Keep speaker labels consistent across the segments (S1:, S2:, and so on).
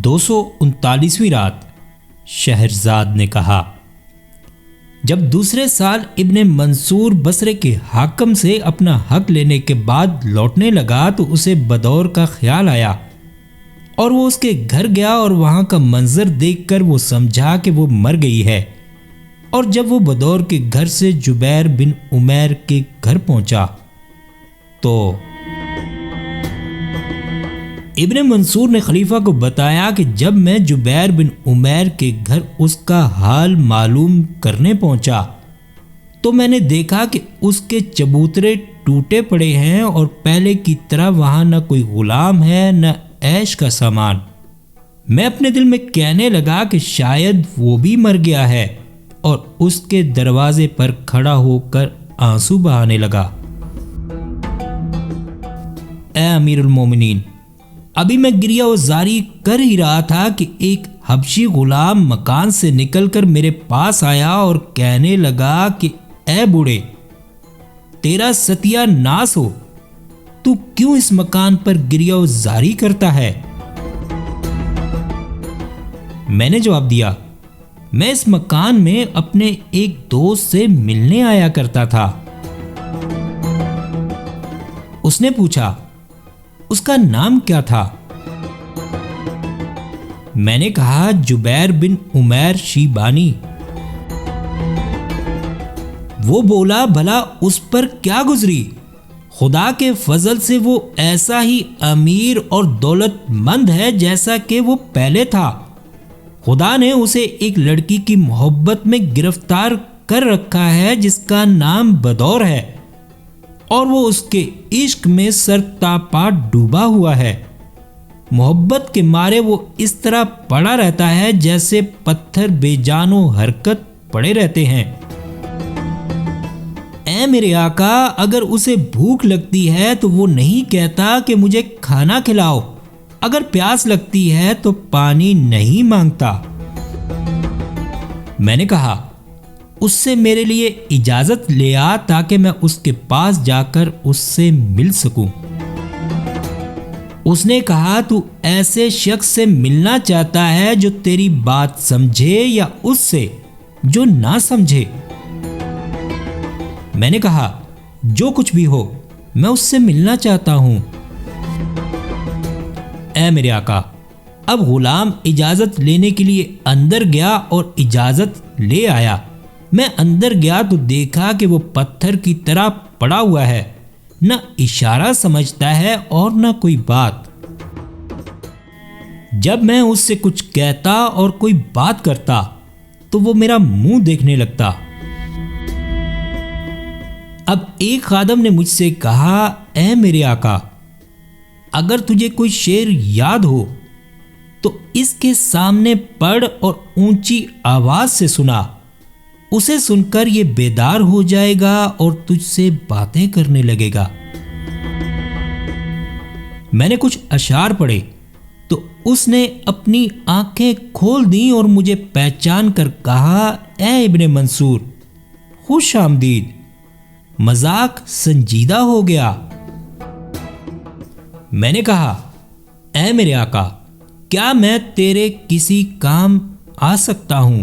S1: 239ویں رات۔ شہرزاد نے کہا، جب دوسرے سال ابن منصور بصرے کے حاکم سے اپنا حق لینے کے بعد لوٹنے لگا تو اسے بدور کا خیال آیا اور وہ اس کے گھر گیا اور وہاں کا منظر دیکھ کر وہ سمجھا کہ وہ مر گئی ہے۔ اور جب وہ بدور کے گھر سے جبیر بن عمیر کے گھر پہنچا تو ابن منصور نے خلیفہ کو بتایا کہ جب میں جبیر بن عمیر کے گھر اس کا حال معلوم کرنے پہنچا تو میں نے دیکھا کہ اس کے چبوترے ٹوٹے پڑے ہیں اور پہلے کی طرح وہاں نہ کوئی غلام ہے نہ عیش کا سامان۔ میں اپنے دل میں کہنے لگا کہ شاید وہ بھی مر گیا ہے، اور اس کے دروازے پر کھڑا ہو کر آنسو بہانے لگا۔ اے امیر المومنین، ابھی میں گریہ و زاری کر ہی رہا تھا کہ ایک حبشی غلام مکان سے نکل کر میرے پاس آیا اور کہنے لگا کہ اے بوڑھے، تیرا ستیہ ناس ہو، تو کیوں اس مکان پر گریہ و زاری کرتا ہے؟ میں نے جواب دیا، میں اس مکان میں اپنے ایک دوست سے ملنے آیا کرتا تھا۔ اس نے پوچھا، اس کا نام کیا تھا؟ میں نے کہا، جبیر بن عمیر شیبانی۔ وہ بولا، بھلا اس پر کیا گزری؟ خدا کے فضل سے وہ ایسا ہی امیر اور دولت مند ہے جیسا کہ وہ پہلے تھا۔ خدا نے اسے ایک لڑکی کی محبت میں گرفتار کر رکھا ہے جس کا نام بدور ہے، اور وہ اس کے عشق میں سر تا پا ڈوبا ہوا ہے۔ محبت کے مارے وہ اس طرح پڑا رہتا ہے جیسے پتھر بے جان و حرکت پڑے رہتے ہیں۔ اے میرے آقا، اگر اسے بھوک لگتی ہے تو وہ نہیں کہتا کہ مجھے کھانا کھلاؤ، اگر پیاس لگتی ہے تو پانی نہیں مانگتا۔ میں نے کہا، اس سے میرے لیے اجازت لے آ تاکہ میں اس کے پاس جا کر اس سے مل سکوں۔ اس نے کہا، تو ایسے شخص سے ملنا چاہتا ہے جو تیری بات سمجھے یا اس سے جو نہ سمجھے؟ میں نے کہا، جو کچھ بھی ہو، میں اس سے ملنا چاہتا ہوں۔ اے میرے آقا، اب غلام اجازت لینے کے لیے اندر گیا اور اجازت لے آیا۔ میں اندر گیا تو دیکھا کہ وہ پتھر کی طرح پڑا ہوا ہے، نہ اشارہ سمجھتا ہے اور نہ کوئی بات۔ جب میں اس سے کچھ کہتا اور کوئی بات کرتا تو وہ میرا منہ دیکھنے لگتا۔ اب ایک خادم نے مجھ سے کہا، اے میرے آقا، اگر تجھے کوئی شعر یاد ہو تو اس کے سامنے پڑھ اور اونچی آواز سے سنا، اسے سن کر یہ بیدار ہو جائے گا اور تجھ سے باتیں کرنے لگے گا۔ میں نے کچھ اشعار پڑھے تو اس نے اپنی آنکھیں کھول دیں اور مجھے پہچان کر کہا، اے ابن منصور، خوش آمدید، مذاق سنجیدہ ہو گیا۔ میں نے کہا، اے میرے آقا، کیا میں تیرے کسی کام آ سکتا ہوں؟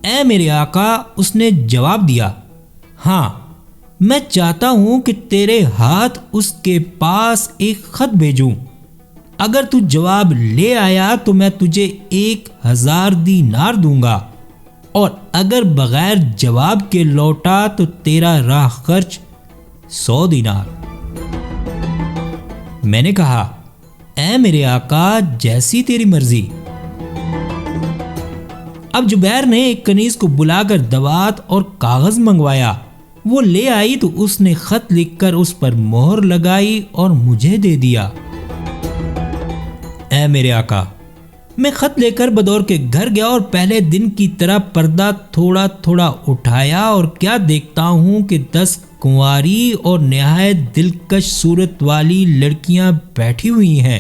S1: اے میرے آقا، اس نے جواب دیا، ہاں، میں چاہتا ہوں کہ تیرے ہاتھ اس کے پاس ایک خط بھیجوں۔ اگر تو جواب لے آیا تو میں تجھے 1000 دینار دوں گا، اور اگر بغیر جواب کے لوٹا تو تیرا راہ خرچ 100 دینار۔ میں نے کہا، اے میرے آقا، جیسی تیری مرضی۔ اب جبیر نے ایک کنیز کو بلا کر دوات اور کاغذ منگوایا۔ وہ لے آئی تو اس نے خط لکھ کر اس پر مہر لگائی اور مجھے دے دیا۔ اے میرے آقا، میں خط لے کر بدور کے گھر گیا اور پہلے دن کی طرح پردہ تھوڑا تھوڑا اٹھایا اور کیا دیکھتا ہوں کہ 10 کنواری اور نہایت دلکش صورت والی لڑکیاں بیٹھی ہوئی ہیں،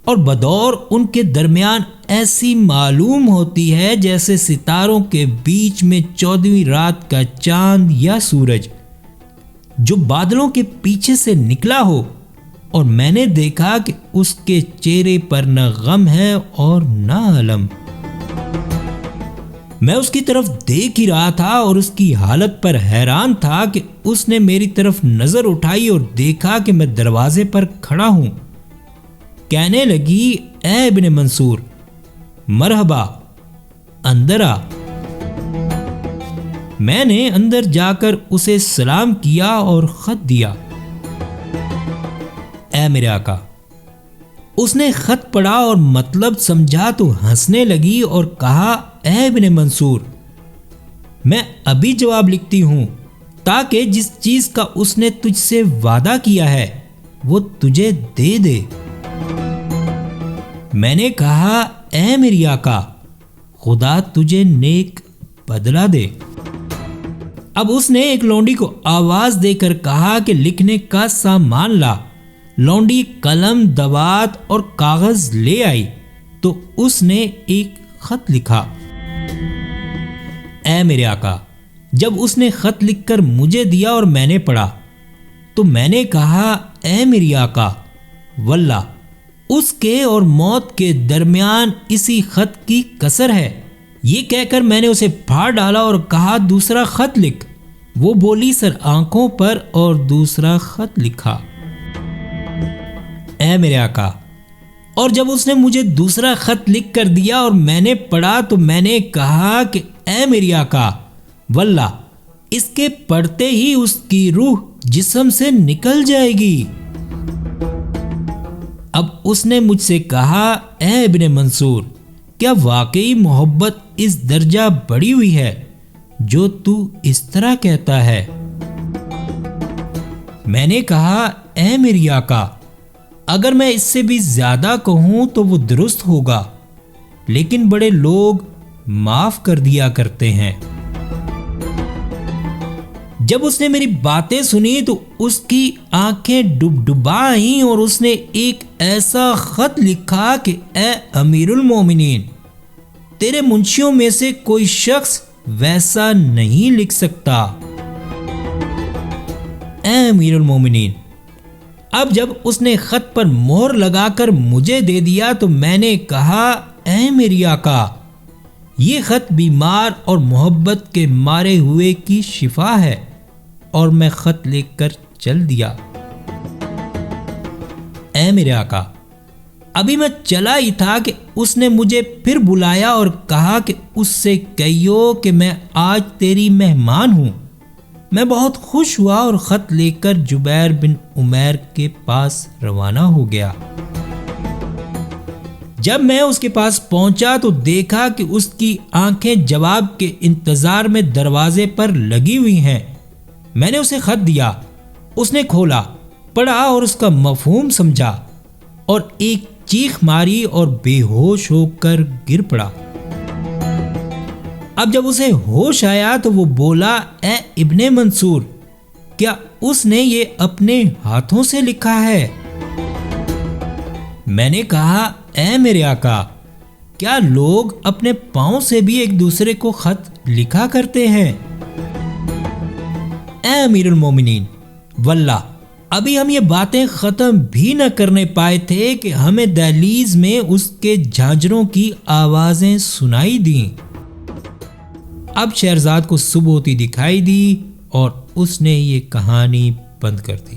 S1: اور بدور ان کے درمیان ایسی معلوم ہوتی ہے جیسے ستاروں کے بیچ میں 14ویں رات کا چاند یا سورج جو بادلوں کے پیچھے سے نکلا ہو اور میں نے دیکھا کہ اس کے چہرے پر نہ غم ہے اور نہ الم۔ میں اس کی طرف دیکھ ہی رہا تھا اور اس کی حالت پر حیران تھا کہ اس نے میری طرف نظر اٹھائی اور دیکھا کہ میں دروازے پر کھڑا ہوں۔ کہنے لگی، اے ابن منصور، مرحبا، اندر آ۔ میں نے اندر جا کر اسے سلام کیا اور خط دیا۔ اے میرے آقا۔ اس نے خط پڑھا اور مطلب سمجھا تو ہنسنے لگی اور کہا، اے ابن منصور، میں ابھی جواب لکھتی ہوں تاکہ جس چیز کا اس نے تجھ سے وعدہ کیا ہے وہ تجھے دے دے۔ میں نے کہا، اے میری آقا، خدا تجھے نیک بدلہ دے۔ اب اس نے ایک لونڈی کو آواز دے کر کہا کہ لکھنے کا سامان لا۔ لونڈی قلم، دوات اور کاغذ لے آئی تو اس نے ایک خط لکھا۔ اے میرے آقا، جب اس نے خط لکھ کر مجھے دیا اور میں نے پڑھا تو میں نے کہا، اے میری آقا، واللہ اس کے اور موت کے درمیان اسی خط کی کسر ہے۔ یہ کہہ کر میں نے اسے پھاڑ ڈالا اور کہا، دوسرا خط لکھ۔ وہ بولی، سر آنکھوں پر، اور دوسرا خط لکھا۔ اے میرے آقا، اور جب اس نے مجھے دوسرا خط لکھ کر دیا اور میں نے پڑھا تو میں نے کہا کہ اے میری آقا، واللہ اس کے پڑھتے ہی اس کی روح جسم سے نکل جائے گی۔ اب اس نے مجھ سے کہا، اے ابن منصور، کیا واقعی محبت اس درجہ بڑھی ہوئی ہے جو تو اس طرح کہتا ہے؟ میں نے کہا، اے میری آقا، اگر میں اس سے بھی زیادہ کہوں تو وہ درست ہوگا، لیکن بڑے لوگ معاف کر دیا کرتے ہیں۔ جب اس نے میری باتیں سنی تو اس کی آنکھیں ڈبڈبائیں اور اس نے ایک ایسا خط لکھا کہ اے امیر المومنین، تیرے منشیوں میں سے کوئی شخص ویسا نہیں لکھ سکتا۔ اے امیر المومنین، اب جب اس نے خط پر مہر لگا کر مجھے دے دیا تو میں نے کہا، اے میری آقا، یہ خط بیمار اور محبت کے مارے ہوئے کی شفا ہے، اور میں خط لے کر چل دیا۔ اے میرے آقا، ابھی میں چلا ہی تھا کہ اس نے مجھے پھر بلایا اور کہا کہ اس سے کہیو کہ میں آج تیری مہمان ہوں۔ میں بہت خوش ہوا اور خط لے کر جبیر بن عمیر کے پاس روانہ ہو گیا۔ جب میں اس کے پاس پہنچا تو دیکھا کہ اس کی آنکھیں جواب کے انتظار میں دروازے پر لگی ہوئی ہیں۔ میں نے اسے خط دیا، اس نے کھولا، پڑھا اور اس کا مفہوم سمجھا اور ایک چیخ ماری اور بے ہوش ہو کر گر پڑا۔ اب جب اسے ہوش آیا تو وہ بولا، اے ابن منصور، کیا اس نے یہ اپنے ہاتھوں سے لکھا ہے؟ میں نے کہا، اے میرے آقا، کیا لوگ اپنے پاؤں سے بھی ایک دوسرے کو خط لکھا کرتے ہیں؟ اے امیر المومنین، واللہ ابھی ہم یہ باتیں ختم بھی نہ کرنے پائے تھے کہ ہمیں دہلیز میں اس کے جھانجروں کی آوازیں سنائی دیں۔ اب شہرزاد کو صبح ہوتی دکھائی دی اور اس نے یہ کہانی بند کر دی۔